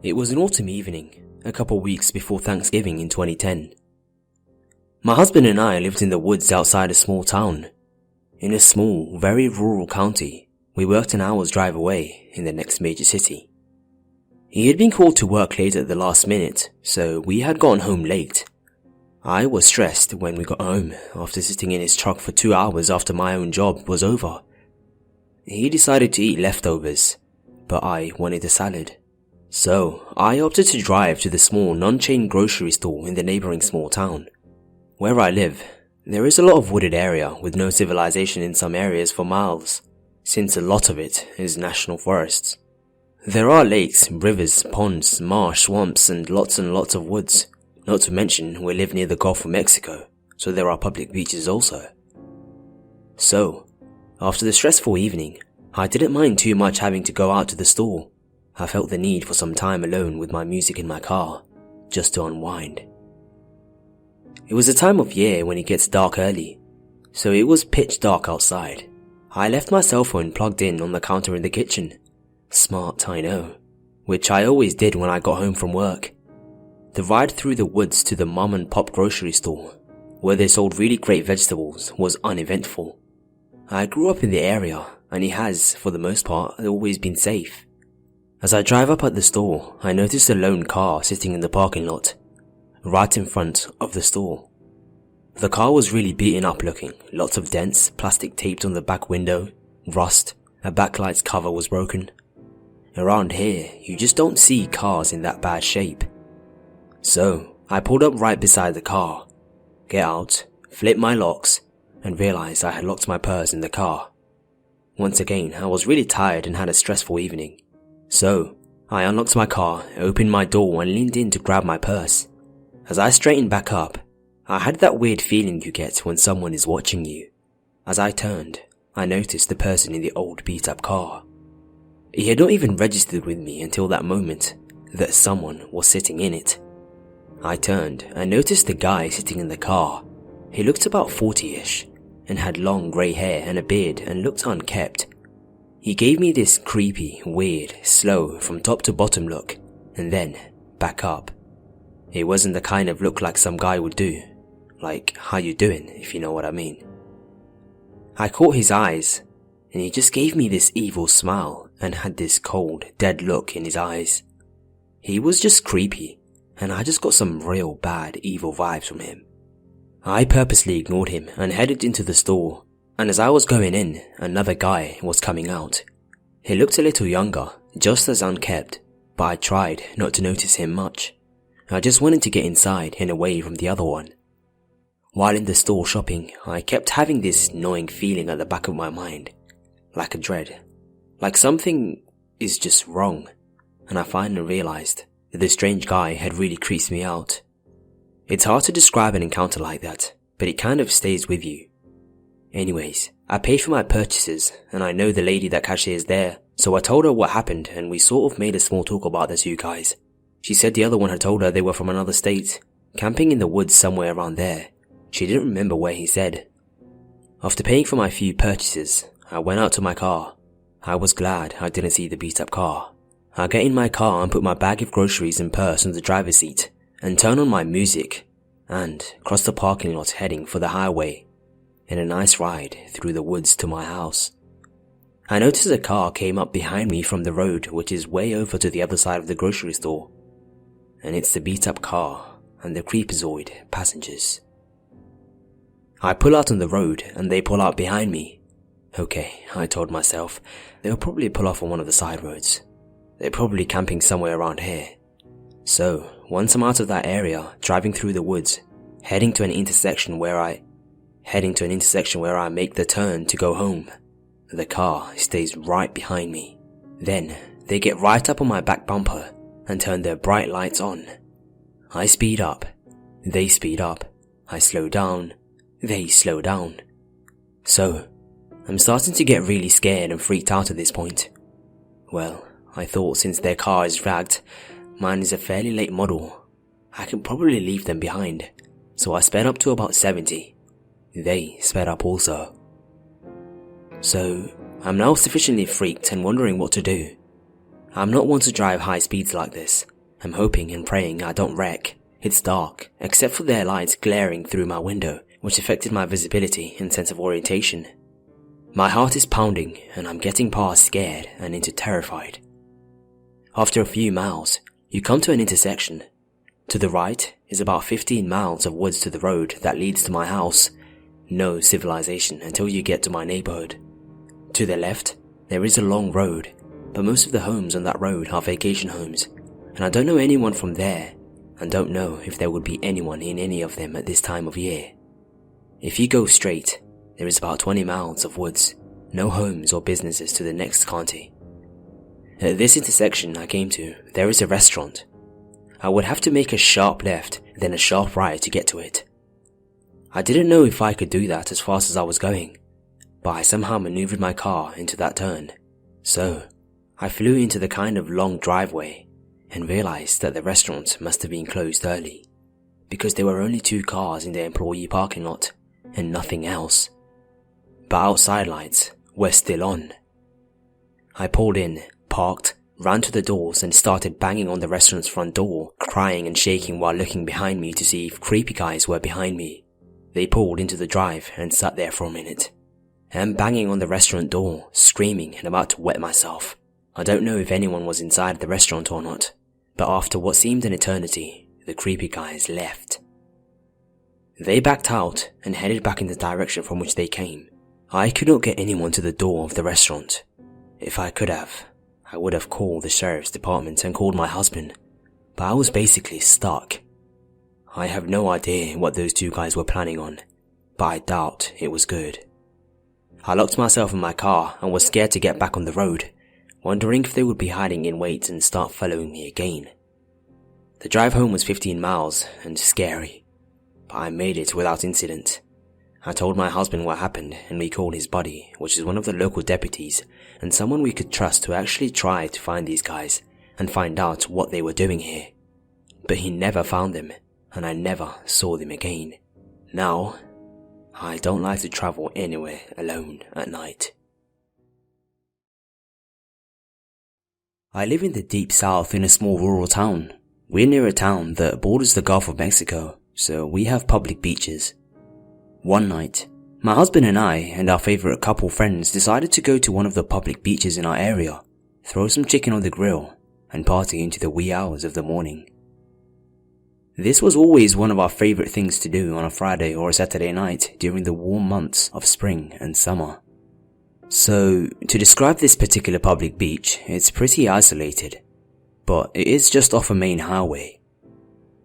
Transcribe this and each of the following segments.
It was an autumn evening, a couple weeks before Thanksgiving in 2010. My husband and I lived in the woods outside a small town. In a small, very rural county, we worked an hour's drive away in the next major city. He had been called to work late at the last minute, so we had gotten home late. I was stressed when we got home after sitting in his truck for 2 hours after my own job was over. He decided to eat leftovers, but I wanted a salad. So I opted to drive to the small non-chain grocery store in the neighbouring small town. Where I live, there is a lot of wooded area with no civilization in some areas for miles, since a lot of it is national forests. There are lakes, rivers, ponds, marsh, swamps and lots of woods. Not to mention we live near the Gulf of Mexico, so there are public beaches also. So, after the stressful evening, I didn't mind too much having to go out to the store. I felt the need for some time alone with my music in my car, just to unwind. It was a time of year when it gets dark early, so it was pitch dark outside. I left my cell phone plugged in on the counter in the kitchen. Smart, I know, which I always did when I got home from work. The ride through the woods to the mom and pop grocery store, where they sold really great vegetables, was uneventful. I grew up in the area, and it has, for the most part, always been safe. As I drive up at the store, I noticed a lone car sitting in the parking lot, right in front of the store. The car was really beaten up looking, lots of dents, plastic taped on the back window, rust, a backlight's cover was broken. Around here, you just don't see cars in that bad shape. So, I pulled up right beside the car, get out, flip my locks, and realized I had locked my purse in the car. Once again, I was really tired and had a stressful evening. So, I unlocked my car, opened my door and leaned in to grab my purse. As I straightened back up, I had that weird feeling you get when someone is watching you. As I turned, I noticed the person in the old beat-up car. He had not even registered with me until that moment that someone was sitting in it. I turned and noticed the guy sitting in the car. He looked about 40-ish and had long grey hair and a beard and looked unkempt. He gave me this creepy, weird, slow, from top to bottom look, and then back up. It wasn't the kind of look like some guy would do, like how you doing, if you know what I mean. I caught his eyes, and he just gave me this evil smile and had this cold, dead look in his eyes. He was just creepy, and I just got some real bad, evil vibes from him. I purposely ignored him and headed into the store. And as I was going in, another guy was coming out. He looked a little younger, just as unkempt, but I tried not to notice him much. I just wanted to get inside and away from the other one. While in the store shopping, I kept having this gnawing feeling at the back of my mind, like a dread, like something is just wrong, and I finally realized that the strange guy had really creeped me out. It's hard to describe an encounter like that, but it kind of stays with you. Anyways, I paid for my purchases and I know the lady that cashiers there, so I told her what happened and we sort of made a small talk about the two guys. She said the other one had told her they were from another state, camping in the woods somewhere around there. She didn't remember where he said. After paying for my few purchases, I went out to my car. I was glad I didn't see the beat up car. I get in my car and put my bag of groceries and purse on the driver's seat and turn on my music and cross the parking lot heading for the highway. In a nice ride through the woods to my house. I noticed a car came up behind me from the road, which is way over to the other side of the grocery store. And it's the beat up car and the creepazoid passengers. I pull out on the road and they pull out behind me. Okay, I told myself, they'll probably pull off on one of the side roads. They're probably camping somewhere around here. So, once I'm out of that area, driving through the woods, heading to an intersection where I make the turn to go home. The car stays right behind me. Then, they get right up on my back bumper and turn their bright lights on. I speed up. They speed up. I slow down. They slow down. So, I'm starting to get really scared and freaked out at this point. Well, I thought since their car is ragged, mine is a fairly late model. I can probably leave them behind. So I sped up to about 70. They sped up also. So, I'm now sufficiently freaked and wondering what to do. I'm not one to drive high speeds like this. I'm hoping and praying I don't wreck. It's dark, except for their lights glaring through my window, which affected my visibility and sense of orientation. My heart is pounding and I'm getting past scared and into terrified. After a few miles, you come to an intersection. To the right is about 15 miles of woods to the road that leads to my house. No civilization until you get to my neighborhood. To the left, there is a long road, but most of the homes on that road are vacation homes, and I don't know anyone from there, and don't know if there would be anyone in any of them at this time of year. If you go straight, there is about 20 miles of woods, no homes or businesses to the next county. At this intersection I came to, there is a restaurant. I would have to make a sharp left, then a sharp right to get to it. I didn't know if I could do that as fast as I was going, but I somehow maneuvered my car into that turn. So, I flew into the kind of long driveway and realized that the restaurant must have been closed early, because there were only 2 cars in the employee parking lot and nothing else. But outside lights were still on. I pulled in, parked, ran to the doors and started banging on the restaurant's front door, crying and shaking while looking behind me to see if creepy guys were behind me. They pulled into the drive and sat there for a minute. I'm banging on the restaurant door, screaming and about to wet myself. I don't know if anyone was inside the restaurant or not, but after what seemed an eternity, the creepy guys left. They backed out and headed back in the direction from which they came. I could not get anyone to the door of the restaurant. If I could have, I would have called the sheriff's department and called my husband, but I was basically stuck. I have no idea what those 2 guys were planning on, but I doubt it was good. I locked myself in my car and was scared to get back on the road, wondering if they would be hiding in wait and start following me again. The drive home was 15 miles and scary, but I made it without incident. I told my husband what happened and we called his buddy, which is one of the local deputies and someone we could trust to actually try to find these guys and find out what they were doing here. But he never found them and I never saw them again. Now, I don't like to travel anywhere alone at night. I live in the deep south in a small rural town. We're near a town that borders the Gulf of Mexico, so we have public beaches. One night, my husband and I and our favorite couple friends decided to go to one of the public beaches in our area, throw some chicken on the grill, and party into the wee hours of the morning. This was always one of our favorite things to do on a Friday or a Saturday night during the warm months of spring and summer. So, to describe this particular public beach, it's pretty isolated, but it is just off a main highway.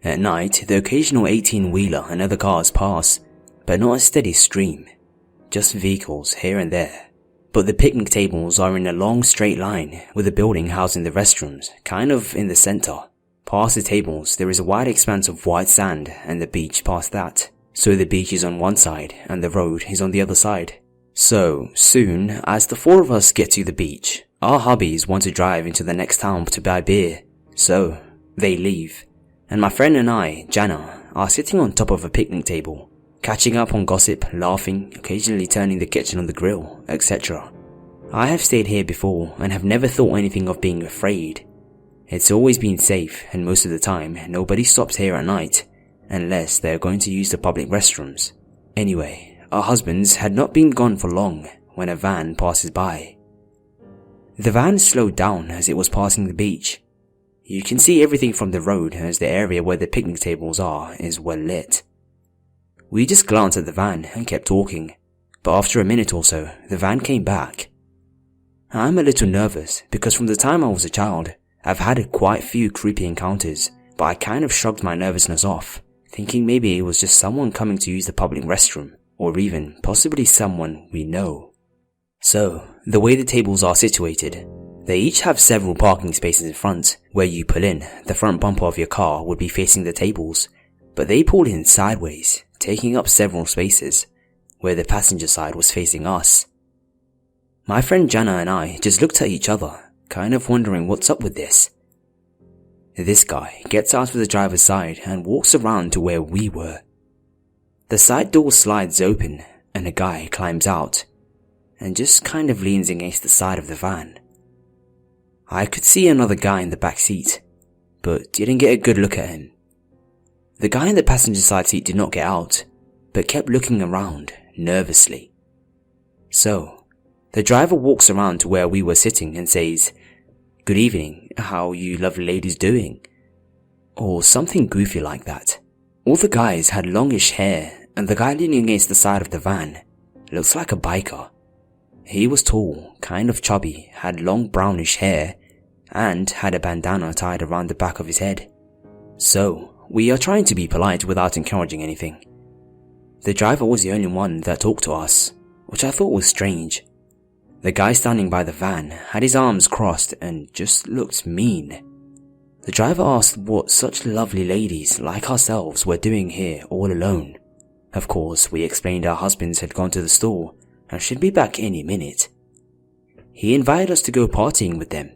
At night, the occasional 18-wheeler and other cars pass, but not a steady stream, just vehicles here and there. But the picnic tables are in a long straight line with the building housing the restrooms, kind of in the center. Past the tables, there is a wide expanse of white sand and the beach past that. So the beach is on one side and the road is on the other side. So, soon as the 4 of us get to the beach, our hubbies want to drive into the next town to buy beer. So, they leave. And my friend and I, Jana, are sitting on top of a picnic table, catching up on gossip, laughing, occasionally turning the kitchen on the grill, etc. I have stayed here before and have never thought anything of being afraid. It's always been safe and most of the time nobody stops here at night unless they are going to use the public restrooms. Anyway, our husbands had not been gone for long when a van passes by. The van slowed down as it was passing the beach. You can see everything from the road as the area where the picnic tables are is well lit. We just glanced at the van and kept talking, but after a minute or so, the van came back. I'm a little nervous because from the time I was a child, I've had quite a few creepy encounters, but I kind of shrugged my nervousness off, thinking maybe it was just someone coming to use the public restroom, or even possibly someone we know. So, the way the tables are situated, they each have several parking spaces in front. Where you pull in, the front bumper of your car would be facing the tables, but they pulled in sideways, taking up several spaces, where the passenger side was facing us. My friend Jana and I just looked at each other, kind of wondering what's up with this. This guy gets out of the driver's side and walks around to where we were. The side door slides open and a guy climbs out and just kind of leans against the side of the van. I could see another guy in the back seat, but didn't get a good look at him. The guy in the passenger side seat did not get out, but kept looking around nervously. So, the driver walks around to where we were sitting and says, "Good evening, how you lovely ladies doing?" Or something goofy like that. All the guys had longish hair, and the guy leaning against the side of the van looks like a biker. He was tall, kind of chubby, had long brownish hair, and had a bandana tied around the back of his head. So, we are trying to be polite without encouraging anything. The driver was the only one that talked to us, which I thought was strange. The guy standing by the van had his arms crossed and just looked mean. The driver asked what such lovely ladies like ourselves were doing here all alone. Of course, we explained our husbands had gone to the store and should be back any minute. He invited us to go partying with them.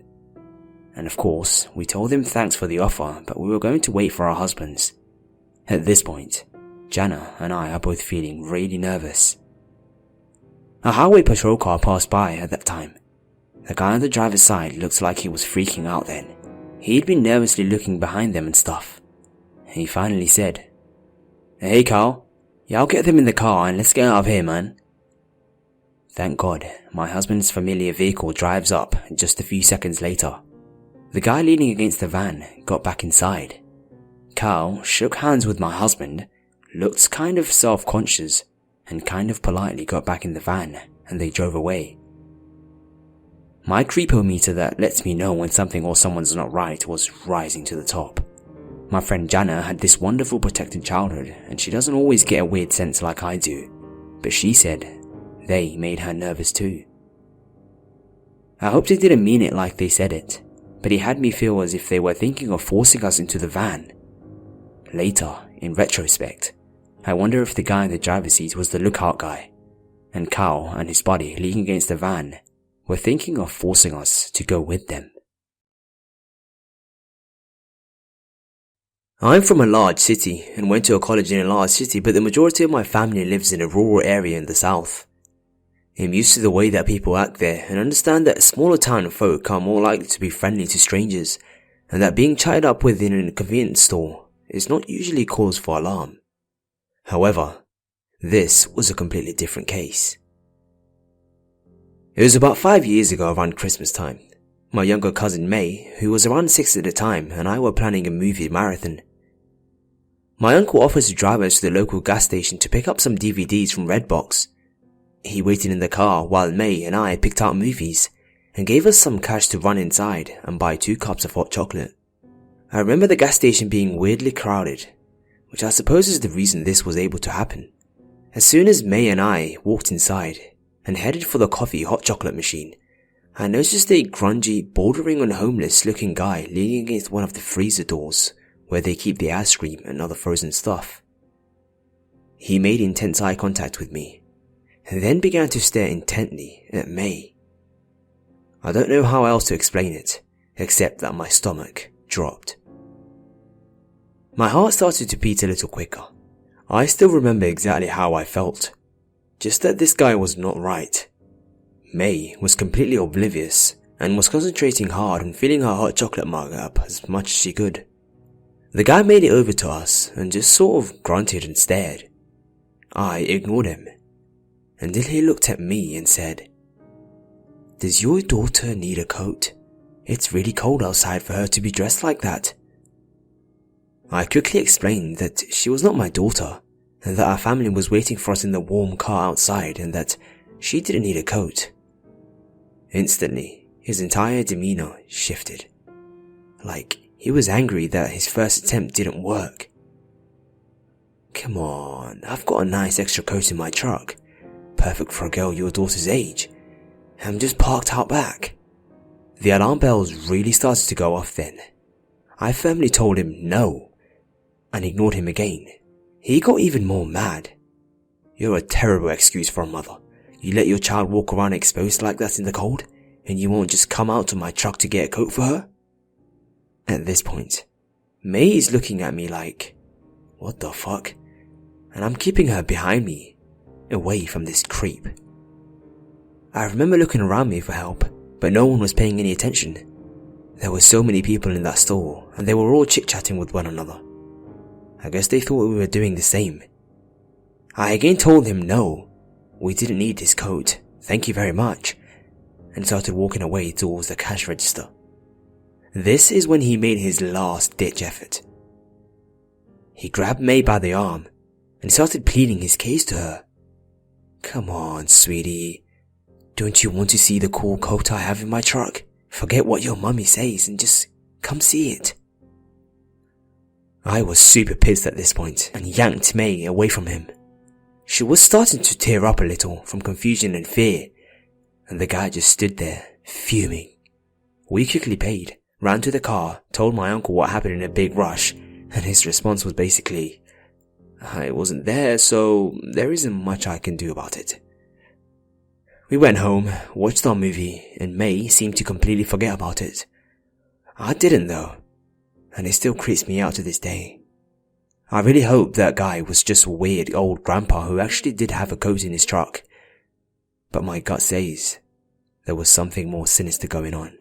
And of course, we told him thanks for the offer, but we were going to wait for our husbands. At this point, Jana and I are both feeling really nervous. A highway patrol car passed by at that time. The guy on the driver's side looked like he was freaking out then. He'd been nervously looking behind them and stuff. He finally said, "Hey Carl, yeah, I'll get them in the car and let's get out of here, man." Thank God, my husband's familiar vehicle drives up just a few seconds later. The guy leaning against the van got back inside. Carl shook hands with my husband, looked kind of self-conscious, and kind of politely got back in the van, and they drove away. My creepometer that lets me know when something or someone's not right was rising to the top. My friend Jana had this wonderful protected childhood, and she doesn't always get a weird sense like I do, but she said they made her nervous too. I hope they didn't mean it like they said it, but it had me feel as if they were thinking of forcing us into the van. Later, in retrospect, I wonder if the guy in the driver's seat was the lookout guy, and Carl and his buddy leaning against the van were thinking of forcing us to go with them. I'm from a large city and went to a college in a large city, but the majority of my family lives in a rural area in the south. I'm used to the way that people act there and understand that smaller town folk are more likely to be friendly to strangers, and that being chatted up with in a convenience store is not usually cause for alarm. However, this was a completely different case. It was about 5 years ago around Christmas time. My younger cousin May, who was around 6 at the time, and I were planning a movie marathon. My uncle offered to drive us to the local gas station to pick up some DVDs from Redbox. He waited in the car while May and I picked out movies and gave us some cash to run inside and buy 2 cups of hot chocolate. I remember the gas station being weirdly crowded, which I suppose is the reason this was able to happen. As soon as May and I walked inside and headed for the coffee hot chocolate machine, I noticed a grungy, bordering on homeless looking guy leaning against one of the freezer doors where they keep the ice cream and other frozen stuff. He made intense eye contact with me, and then began to stare intently at May. I don't know how else to explain it, except that my stomach dropped. My heart started to beat a little quicker. I still remember exactly how I felt, just that this guy was not right. May was completely oblivious and was concentrating hard on filling her hot chocolate mug up as much as she could. The guy made it over to us and just sort of grunted and stared. I ignored him until he looked at me and said, "Does your daughter need a coat? It's really cold outside for her to be dressed like that." I quickly explained that she was not my daughter, and that our family was waiting for us in the warm car outside, and that she didn't need a coat. Instantly, his entire demeanor shifted. Like he was angry that his first attempt didn't work. "Come on, I've got a nice extra coat in my truck. Perfect for a girl your daughter's age. I'm just parked out back." The alarm bells really started to go off then. I firmly told him no, and ignored him again. He got even more mad. "You're a terrible excuse for a mother. You let your child walk around exposed like that in the cold, and you won't just come out to my truck to get a coat for her?" At this point, May is looking at me like, what the fuck? And I'm keeping her behind me, away from this creep. I remember looking around me for help, but no one was paying any attention. There were so many people in that store, and they were all chit-chatting with one another. I guess they thought we were doing the same. I again told him no, we didn't need his coat, thank you very much, and started walking away towards the cash register. This is when he made his last-ditch effort. He grabbed May by the arm and started pleading his case to her. Come on, sweetie. Don't you want to see the cool coat I have in my truck? Forget what your mummy says and just come see it. I was super pissed at this point and yanked May away from him. She was starting to tear up a little from confusion and fear, and the guy just stood there, fuming. We quickly paid, ran to the car, told my uncle what happened in a big rush, and his response was basically, I wasn't there, so there isn't much I can do about it. We went home, watched our movie, and May seemed to completely forget about it. I didn't though, and it still creeps me out to this day. I really hope that guy was just a weird old grandpa who actually did have a coat in his truck. But my gut says there was something more sinister going on.